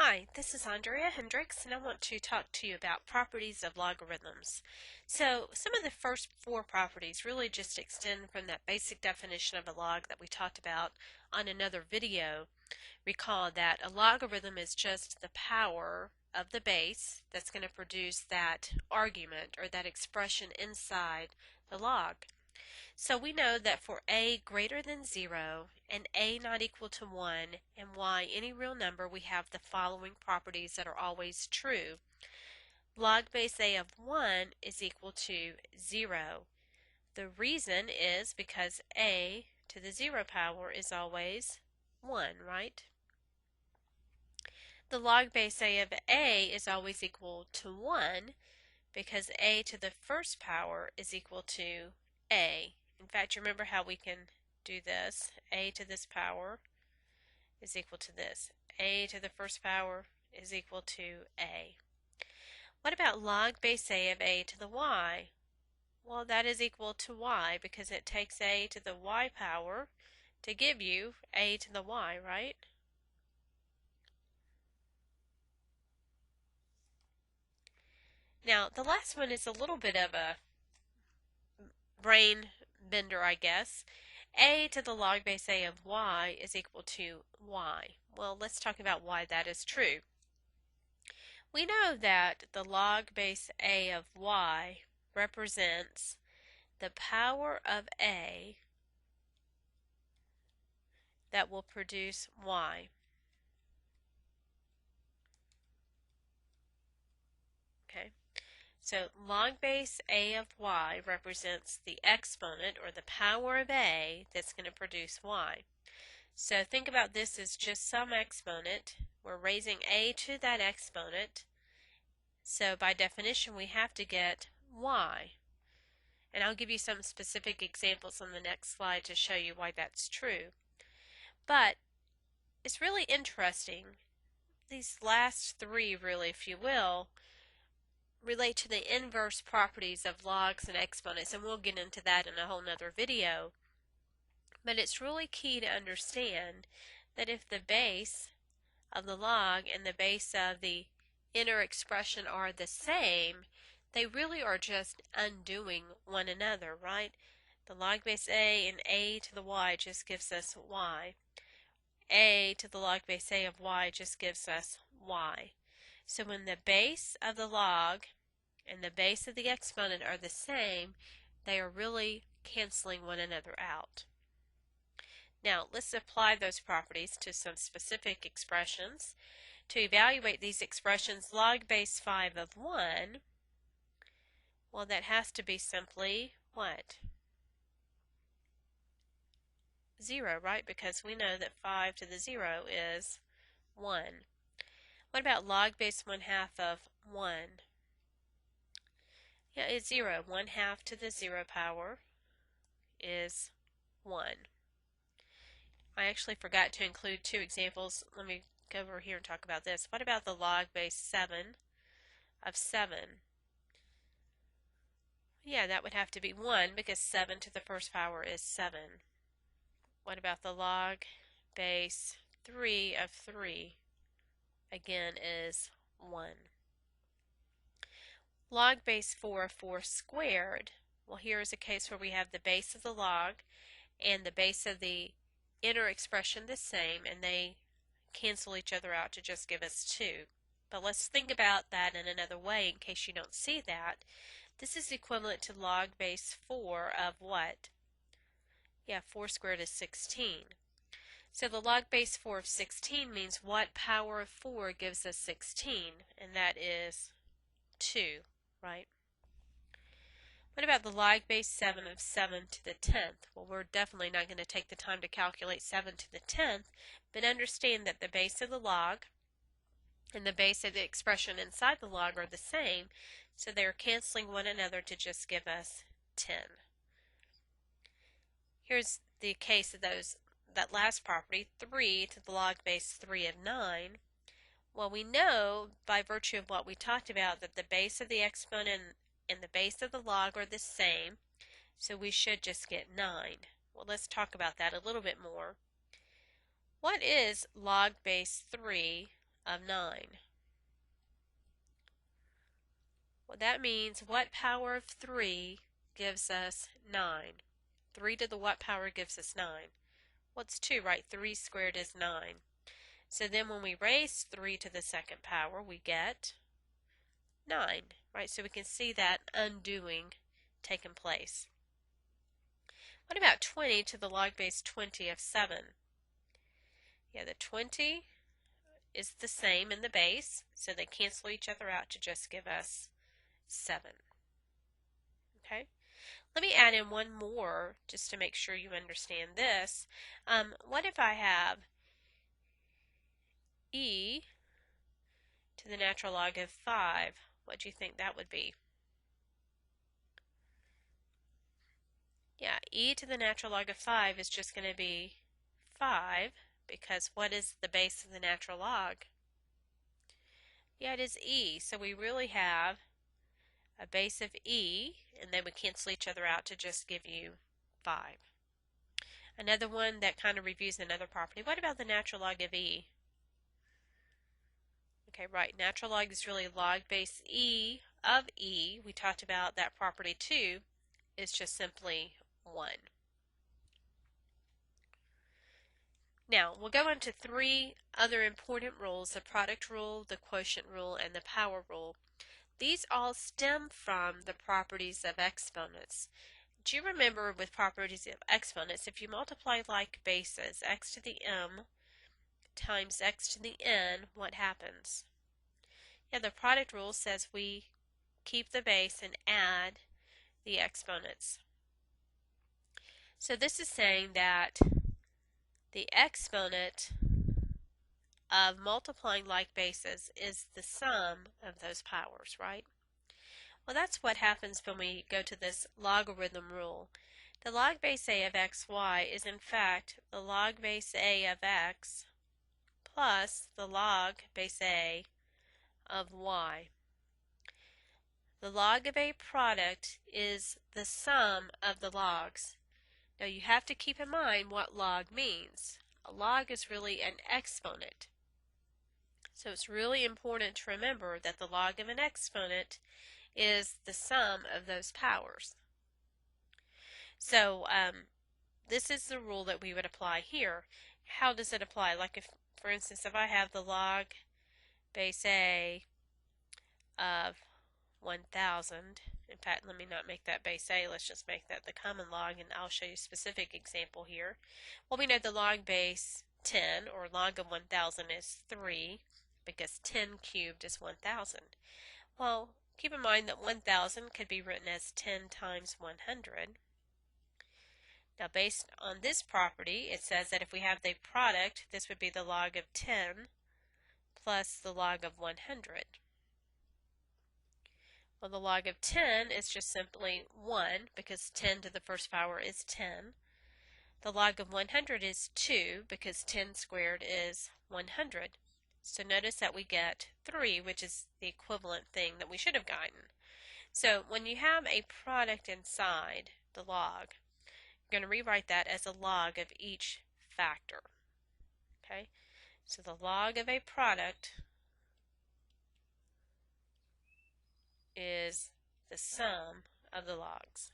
Hi, this is Andrea Hendricks, and I want to talk to you about properties of logarithms. So, some of the first four properties really just extend from that basic definition of a log that we talked about on another video. Recall that a logarithm is just the power of the base that's going to produce that argument or that expression inside the log. So we know that for a greater than 0 and a not equal to 1 and y any real number, we have the following properties that are always true. Log base a of 1 is equal to 0. The reason is because a to the 0 power is always 1, right? The log base a of a is always equal to 1 because a to the first power is equal to a. In fact, you remember how we can do this. A to this power is equal to this. A to the first power is equal to a. What about log base a of a to the y? Well, that is equal to y because it takes a to the y power to give you a to the y, right? Now, the last one is a little bit of a brain bender, I guess. A to the log base a of y is equal to y. Well, let's talk about why that is true. We know that the log base a of y represents the power of a that will produce y. Okay. So log base a of y represents the exponent or the power of a that's going to produce y. So think about this as just some exponent. We're raising a to that exponent. So by definition we have to get y. And I'll give you some specific examples on the next slide to show you why that's true. But it's really interesting. These last three, really, if you will, relate to the inverse properties of logs and exponents, and we'll get into that in a whole nother video. But it's really key to understand that if the base of the log and the base of the inner expression are the same, they really are just undoing one another, right? The log base a and a to the y just gives us y. A to the log base a of y just gives us y. So when the base of the log and the base of the exponent are the same, they are really canceling one another out. Now let's apply those properties to some specific expressions. To evaluate these expressions, log base 5 of 1, well, that has to be simply what? 0, right? Because we know that 5 to the 0 is 1. What about log base 1/2 of 1? Yeah, it's 0. 1/2 to the 0 power is 1. I actually forgot to include two examples. Let me go over here and talk about this. What about the log base 7 of 7? Yeah, that would have to be 1 because 7 to the first power is 7. What about the log base 3 of 3? Again, is 1. Log base 4 of 4 squared. Well, here is a case where we have the base of the log and the base of the inner expression the same, and they cancel each other out to just give us 2. But let's think about that in another way in case you don't see that. This is equivalent to log base 4 of what? Yeah, 4 squared is 16. So the log base 4 of 16 means what power of 4 gives us 16? And that is 2, right? What about the log base 7 of 7 to the 10th? Well, we're definitely not going to take the time to calculate 7 to the 10th, but understand that the base of the log and the base of the expression inside the log are the same, so they're canceling one another to just give us 10. Here's the case of that last property, 3 to the log base 3 of 9. Well, we know by virtue of what we talked about that the base of the exponent and the base of the log are the same, so we should just get 9. Well, let's talk about that a little bit more. What is log base 3 of 9. Well, that means what power of 3 gives us 9? 3 to the what power gives us 9? Well, it's 2, right? 3 squared is 9. So then when we raise 3 to the second power, we get 9, right? So we can see that undoing taking place. What about 20 to the log base 20 of 7? Yeah, the 20 is the same in the base, so they cancel each other out to just give us 7. Okay? Let me add in one more just to make sure you understand this. What if I have e to the natural log of 5? What do you think that would be? Yeah, e to the natural log of 5 is just going to be 5, because what is the base of the natural log? Yeah, it is e. So we really have a base of e, and they would cancel each other out to just give you 5. Another one that kind of reviews another property. What about the natural log of e? Okay, right. Natural log is really log base e of e. We talked about that property too. It's just simply 1. Now, we'll go into 3 other important rules: the product rule, the quotient rule, and the power rule. These all stem from the properties of exponents. Do you remember with properties of exponents, if you multiply like bases, x to the m times x to the n, what happens? Yeah, the product rule says we keep the base and add the exponents. So this is saying that the exponent of multiplying like bases is the sum of those powers, right? Well, that's what happens when we go to this logarithm rule. The log base a of xy is in fact the log base a of x plus the log base a of y. The log of a product is the sum of the logs. Now you have to keep in mind what log means. A log is really an exponent. So it's really important to remember that the log of an exponent is the sum of those powers. So this is the rule that we would apply here. How does it apply? Like if, for instance, if I have the log base a of 1,000, in fact, let me not make that base a, let's just make that the common log, and I'll show you a specific example here. Well, we know the log base 10, or log of 1,000, is 3, because 10 cubed is 1,000. Well, keep in mind that 1,000 could be written as 10 times 100. Now, based on this property, it says that if we have the product, this would be the log of 10 plus the log of 100. Well, the log of 10 is just simply 1, because 10 to the first power is 10. The log of 100 is 2, because 10 squared is 100. So notice that we get 3, which is the equivalent thing that we should have gotten. So when you have a product inside the log, you're going to rewrite that as a log of each factor. Okay? So the log of a product is the sum of the logs.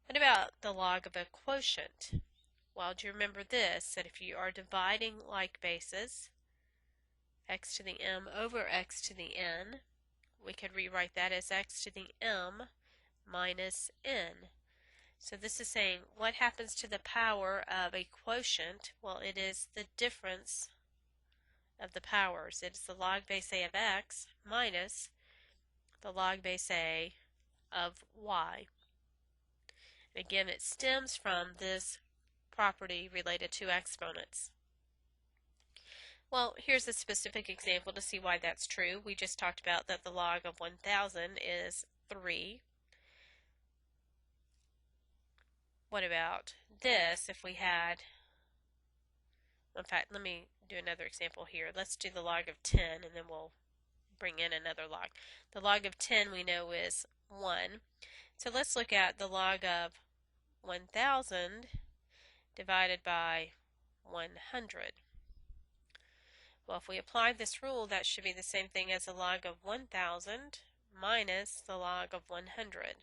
What about the log of a quotient? Well, do you remember this, that if you are dividing like bases, x to the m over x to the n, we could rewrite that as x to the m minus n. So this is saying what happens to the power of a quotient? Well, it is the difference of the powers. It's the log base a of x minus the log base a of y. And again, it stems from this property related to exponents. Well, here's a specific example to see why that's true. We just talked about that the log of 1,000 is 3. What about this if we had, in fact, let me do another example here. Let's do the log of 10 and then we'll bring in another log. The log of 10 we know is 1. So let's look at the log of 1,000. divided by 100. Well, if we apply this rule, that should be the same thing as the log of 1,000 minus the log of 100.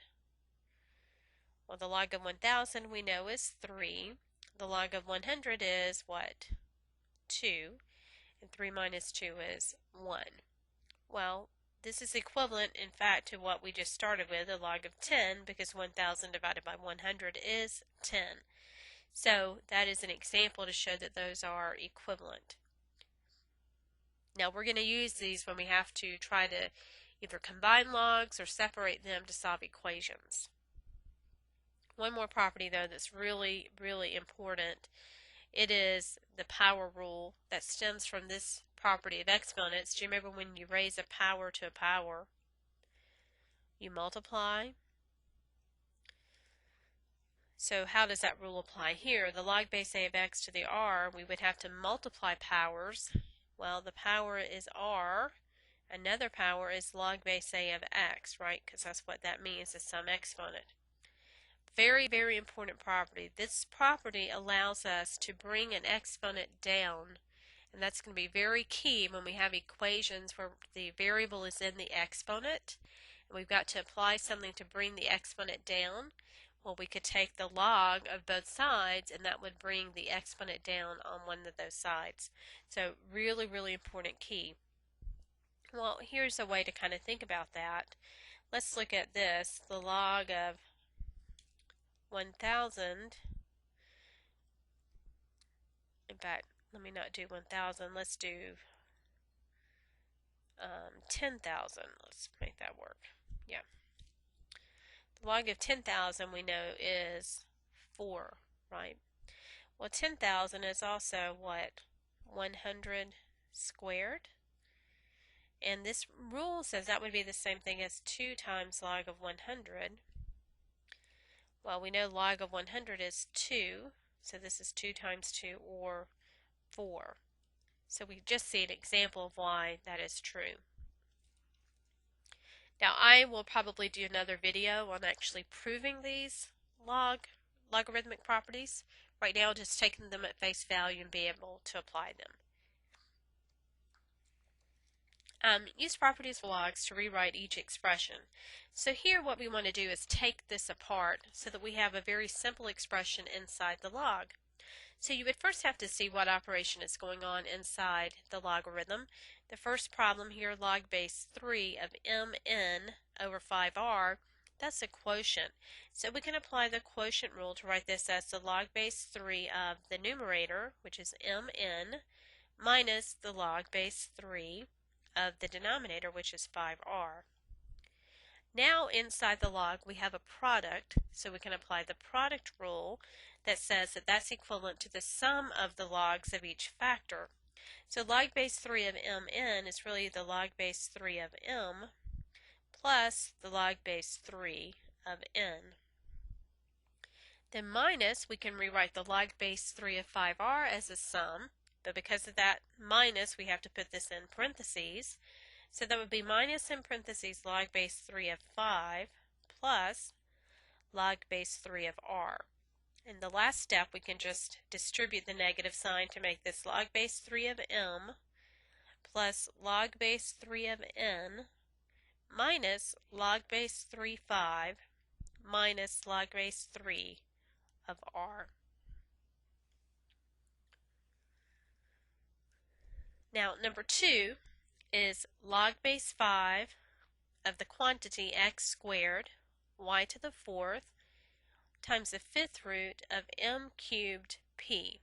Well, the log of 1,000 we know is 3. The log of 100 is what? 2. And 3 minus 2 is 1. Well, this is equivalent, in fact, to what we just started with, the log of 10, because 1,000 divided by 100 is 10. So that is an example to show that those are equivalent. Now we're going to use these when we have to try to either combine logs or separate them to solve equations. One more property though that's really, really important. It is the power rule that stems from this property of exponents. Do you remember when you raise a power to a power, you multiply? So how does that rule apply here? The log base a of x to the r, we would have to multiply powers. Well, the power is r. Another power is log base a of x, right? Because that's what that means, is some exponent. Very, very important property. This property allows us to bring an exponent down, and that's going to be very key when we have equations where the variable is in the exponent, and we've got to apply something to bring the exponent down. Well, we could take the log of both sides, and that would bring the exponent down on one of those sides. So really, really important key. Well, here's a way to kind of think about that. Let's look at this. The log of 1,000. In fact, let me not do 1,000. Let's do 10,000. Let's make that work. Yeah. The log of 10,000 we know is 4, right? Well, 10,000 is also what? 100 squared. And this rule says that would be the same thing as 2 times log of 100. Well, we know log of 100 is 2, so this is 2 times 2, or 4. So we just see an example of why that is true. Now I will probably do another video on actually proving these logarithmic properties. Right now, just taking them at face value and be able to apply them. Use properties of logs to rewrite each expression. So here what we want to do is take this apart so that we have a very simple expression inside the log. So you would first have to see what operation is going on inside the logarithm. The first problem here, log base 3 of mn over 5r, that's a quotient. So we can apply the quotient rule to write this as the log base 3 of the numerator, which is mn, minus the log base 3 of the denominator, which is 5r. Now inside the log we have a product, so we can apply the product rule that says that that's equivalent to the sum of the logs of each factor. So log base 3 of mn is really the log base 3 of m plus the log base 3 of n. Then minus, we can rewrite the log base 3 of 5r as a sum, but because of that minus we have to put this in parentheses. So that would be minus in parentheses log base 3 of 5 plus log base 3 of r. In the last step we can just distribute the negative sign to make this log base 3 of m plus log base 3 of n minus log base 3 5 minus log base 3 of r. Now number 2 is log base 5 of the quantity x squared y to the 4th times the 5th root of m cubed p.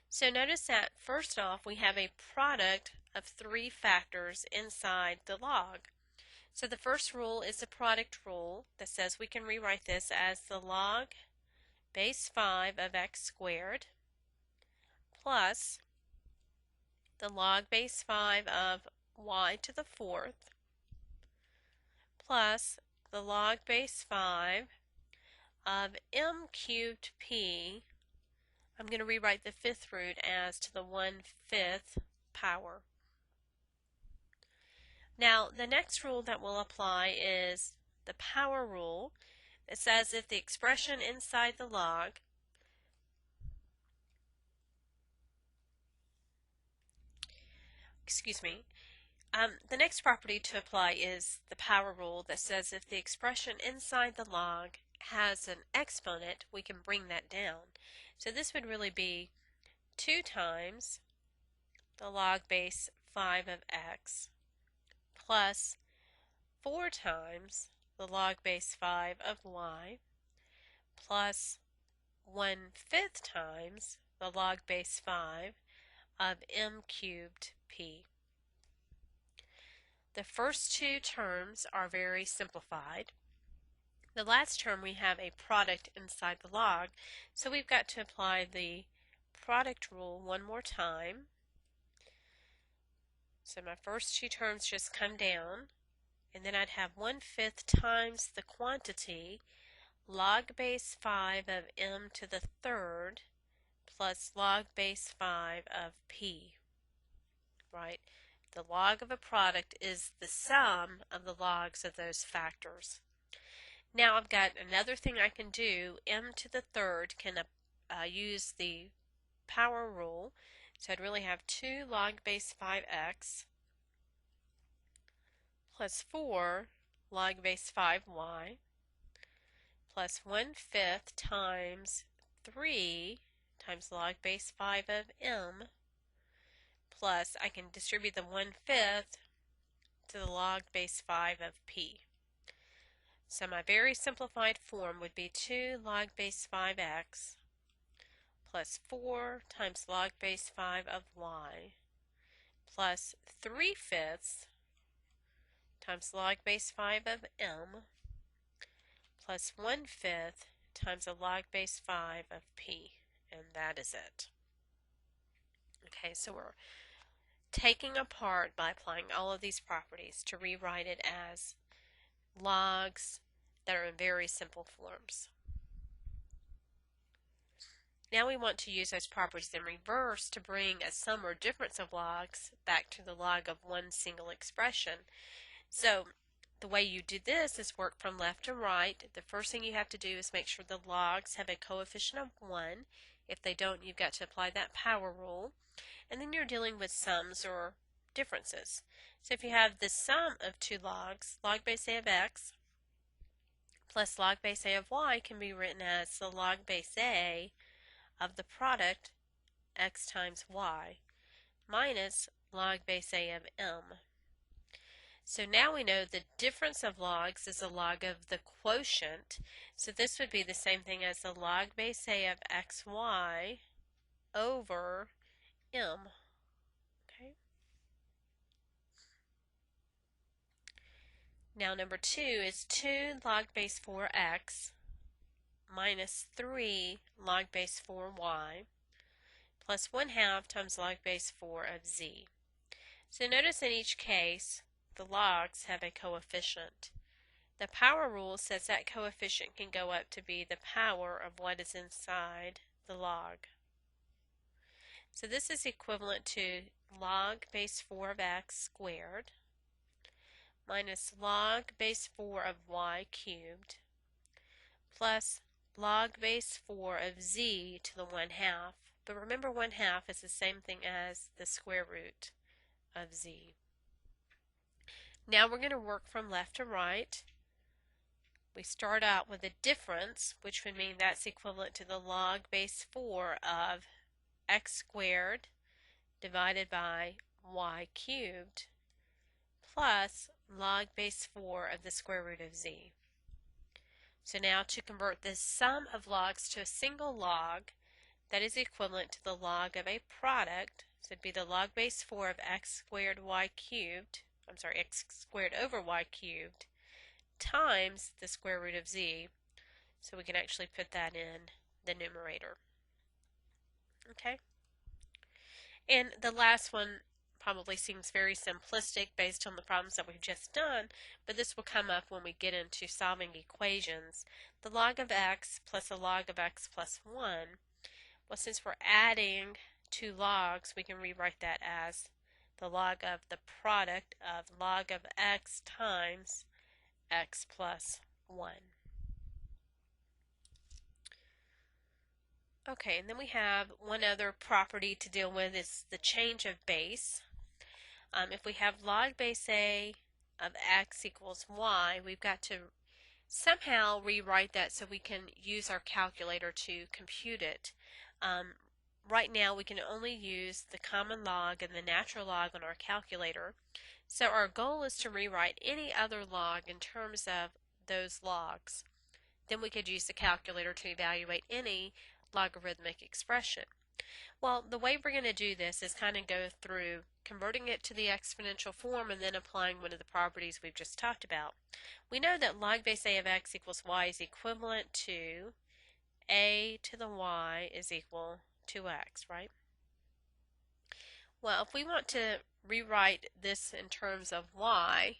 So notice that first off we have a product of 3 factors inside the log. So the first rule is the product rule that says we can rewrite this as the log base 5 of x squared plus the log base 5 of y to the 4th plus the log base 5 of m cubed p. I'm going to rewrite the 5th root as to the 1/5 power. Now the next rule that we'll apply is the power rule. It says if the expression inside the log excuse me. The next property to apply is the power rule that says if the expression inside the log has an exponent, we can bring that down. So this would really be 2 times the log base 5 of x plus 4 times the log base 5 of y plus 1/5 times the log base 5 of m cubed p. The first two terms are very simplified. The last term we have a product inside the log, so we've got to apply the product rule one more time. So my first two terms just come down, and then I'd have 1/5 times the quantity log base 5 of m to the third plus log base 5 of p, right? The log of a product is the sum of the logs of those factors. Now I've got another thing I can do. M to the third can use the power rule. So I'd really have 2 log base 5x plus 4 log base 5y plus 1/5 times 3 times log base 5 of m plus I can distribute the 1/5 to the log base 5 of p. So my very simplified form would be 2 log base 5x plus 4 times log base 5 of y plus 3/5 times log base 5 of m plus 1/5 times the log base 5 of p. And that is it. Okay, so we're taking apart by applying all of these properties to rewrite it as logs that are in very simple forms. Now we want to use those properties in reverse to bring a sum or difference of logs back to the log of one single expression. So the way you do this is work from left to right. The first thing you have to do is make sure the logs have a coefficient of 1. If they don't, you've got to apply that power rule. And then you're dealing with sums or differences. So if you have the sum of two logs, log base a of x plus log base a of y can be written as the log base a of the product x times y minus log base a of m. So now we know the difference of logs is a log of the quotient. So this would be the same thing as the log base a of xy over m. Okay. Now number 2 is 2 log base 4x minus 3 log base 4y plus 1/2 times log base 4 of z. So notice in each case the logs have a coefficient. The power rule says that coefficient can go up to be the power of what is inside the log. So this is equivalent to log base 4 of x squared minus log base 4 of y cubed plus log base 4 of z to the 1/2. But remember 1/2 is the same thing as the square root of z. Now we're going to work from left to right. We start out with a difference, which would mean that's equivalent to the log base 4 of x squared divided by y cubed plus log base 4 of the square root of z. So now to convert the sum of logs to a single log, that is equivalent to the log of a product. So it'd be the log base 4 of x squared x squared over y cubed times the square root of z. So we can actually put that in the numerator. Okay? And the last one probably seems very simplistic based on the problems that we've just done, but this will come up when we get into solving equations. The log of x plus a log of x plus 1. Well, since we're adding two logs, we can rewrite that as the log of the product of log of x times x plus 1. Okay, and then we have one other property to deal with, is the change of base. If we have log base A of x equals y, we've got to somehow rewrite that so we can use our calculator to compute it. Right now we can only use the common log and the natural log on our calculator. So our goal is to rewrite any other log in terms of those logs. Then we could use the calculator to evaluate any logarithmic expression. Well, the way we're going to do this is kind of go through converting it to the exponential form and then applying one of the properties we've just talked about. We know that log base A of x equals y is equivalent to a to the y is equal to x, right? Well, if we want to rewrite this in terms of y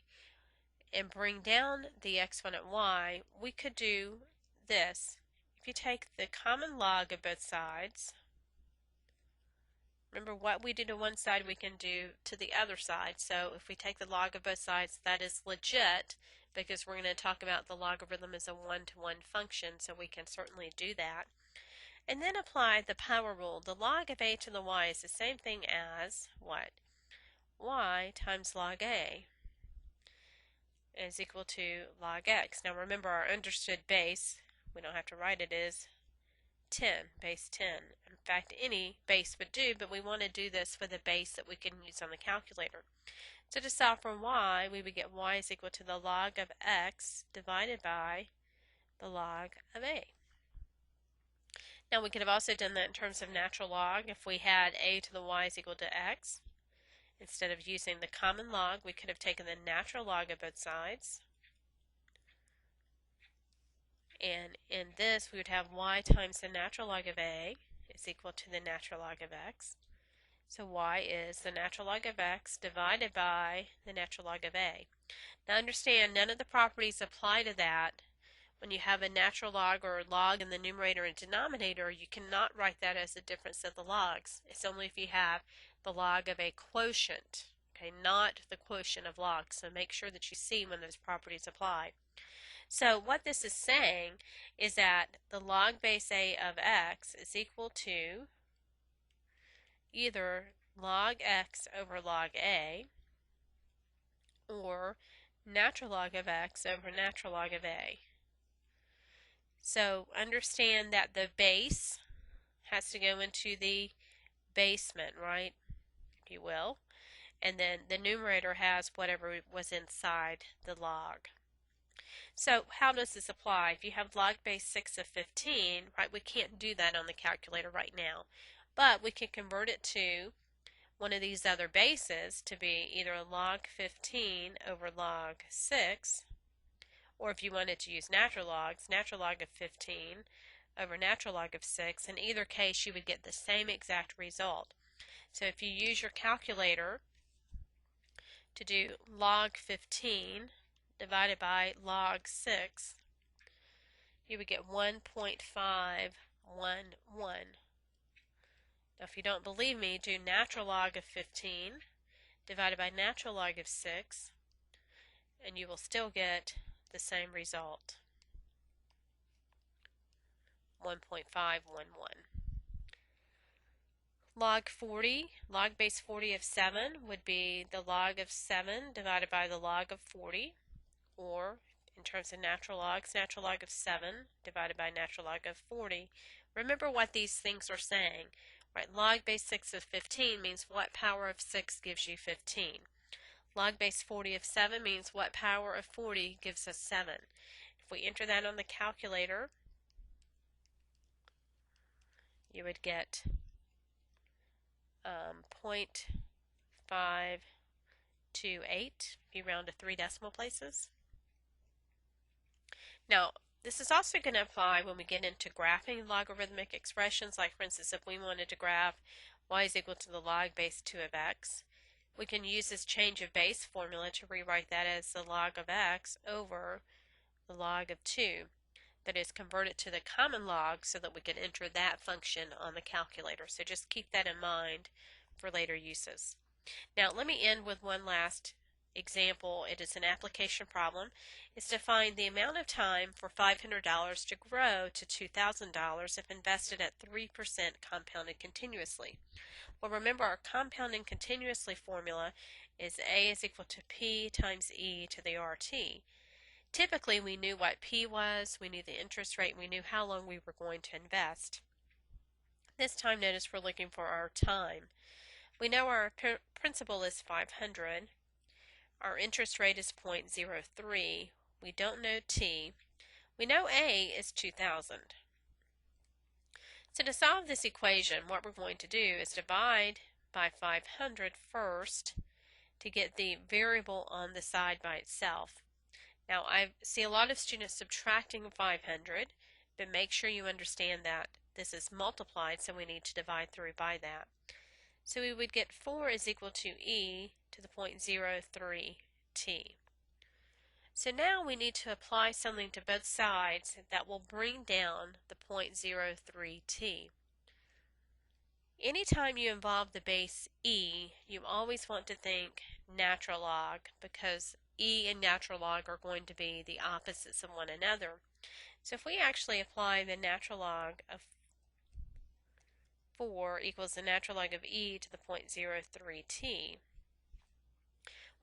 and bring down the exponent y, we could do this. If you take the common log of both sides, remember what we do to one side we can do to the other side. So if we take the log of both sides, that is legit because we're going to talk about the logarithm as a one-to-one function, so we can certainly do that. And then apply the power rule. The log of a to the y is the same thing as what? Y times log a is equal to log x. Now remember our understood base, we don't have to write it, is 10, base 10. In fact, any base would do, but we want to do this with a base that we can use on the calculator. So to solve for y, we would get y is equal to the log of x divided by the log of a. Now we could have also done that in terms of natural log. If we had a to the y is equal to x, instead of using the common log, we could have taken the natural log of both sides. And in this, we would have y times the natural log of a is equal to the natural log of x. So y is the natural log of x divided by the natural log of a. Now understand, none of the properties apply to that. When you have a natural log or log in the numerator and denominator, you cannot write that as the difference of the logs. It's only if you have the log of a quotient, okay, not the quotient of logs. So make sure that you see when those properties apply. So what this is saying is that the log base A of x is equal to either log x over log a or natural log of x over natural log of a. So understand that the base has to go into the basement, right, if you will, and then the numerator has whatever was inside the log. So how does this apply? If you have log base 6 of 15, right, we can't do that on the calculator right now, but we can convert it to one of these other bases to be either log 15 over log 6, or if you wanted to use natural logs, natural log of 15 over natural log of 6. In either case, you would get the same exact result. So if you use your calculator to do log 15 divided by log 6, you would get 1.511. Now if you don't believe me, do natural log of 15 divided by natural log of 6, and you will still get the same result, 1.511. Log 40, log base 40 of 7 would be the log of 7 divided by the log of 40, or in terms of natural logs, natural log of 7 divided by natural log of 40. Remember what these things are saying, right? Log base 6 of 15 means what power of 6 gives you 15. Log base 40 of 7 means what power of 40 gives us 7. If we enter that on the calculator, you would get 0.528 if you round to 3 decimal places. Now, this is also going to apply when we get into graphing logarithmic expressions, like for instance, if we wanted to graph y is equal to the log base 2 of x, we can use this change of base formula to rewrite that as the log of x over the log of 2. That is, convert it to the common log so that we can enter that function on the calculator. So just keep that in mind for later uses. Now let me end with one last example. It is an application problem. It's to find the amount of time for $500 to grow to $2,000 if invested at 3% compounded continuously. Well, remember our compounding continuously formula is A is equal to P times E to the RT. Typically, we knew what P was, we knew the interest rate, we knew how long we were going to invest. This time, notice we're looking for our time. We know our principal is 500. Our interest rate is 0.03. We don't know T. We know A is 2,000. So to solve this equation, what we're going to do is divide by 500 first to get the variable on the side by itself. Now, I see a lot of students subtracting 500, but make sure you understand that this is multiplied, so we need to divide through by that. So we would get 4 is equal to E to the 0.03 T. So now we need to apply something to both sides that will bring down the 0.03 T. Anytime you involve the base E, you always want to think natural log, because E and natural log are going to be the opposites of one another. So if we actually apply the natural log of 4 equals the natural log of E to the 0.03 T.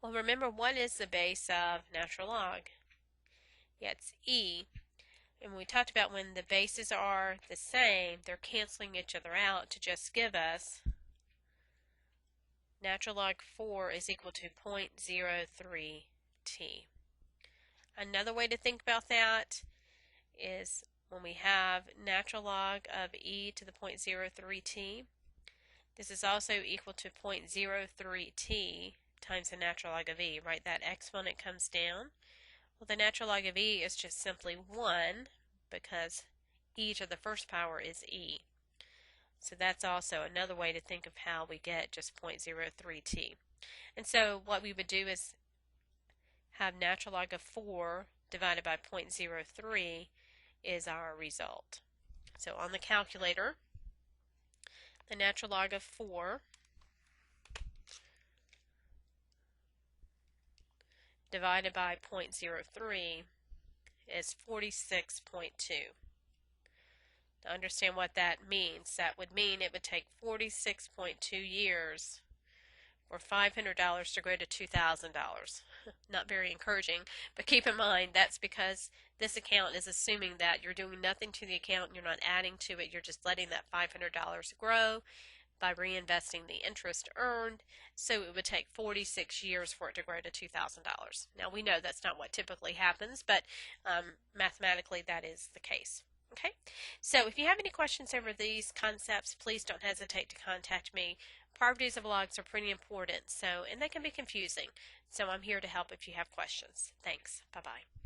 Well, remember, what is the base of natural log? Yeah, it's E. And we talked about when the bases are the same, they're canceling each other out to just give us natural log 4 is equal to 0.03 T. Another way to think about that is when we have natural log of E to the 0.03 T, this is also equal to 0.03 T times the natural log of E, right? That exponent comes down. Well, the natural log of E is just simply 1 because E to the first power is E. So that's also another way to think of how we get just 0.03 T. And so what we would do is have natural log of 4 divided by 0.03 is our result. So on the calculator, the natural log of 4 divided by 0.03 is 46.2. To understand what that means, that would mean it would take 46.2 years for $500 to grow to $2,000. Not very encouraging, but keep in mind that's because this account is assuming that you're doing nothing to the account, you're not adding to it, you're just letting that $500 grow by reinvesting the interest earned. So it would take 46 years for it to grow to $2,000. Now we know that's not what typically happens, but mathematically that is the case. Okay, so if you have any questions over these concepts, please don't hesitate to contact me. Properties of logs are pretty important, and they can be confusing. So I'm here to help if you have questions. Thanks. Bye-bye.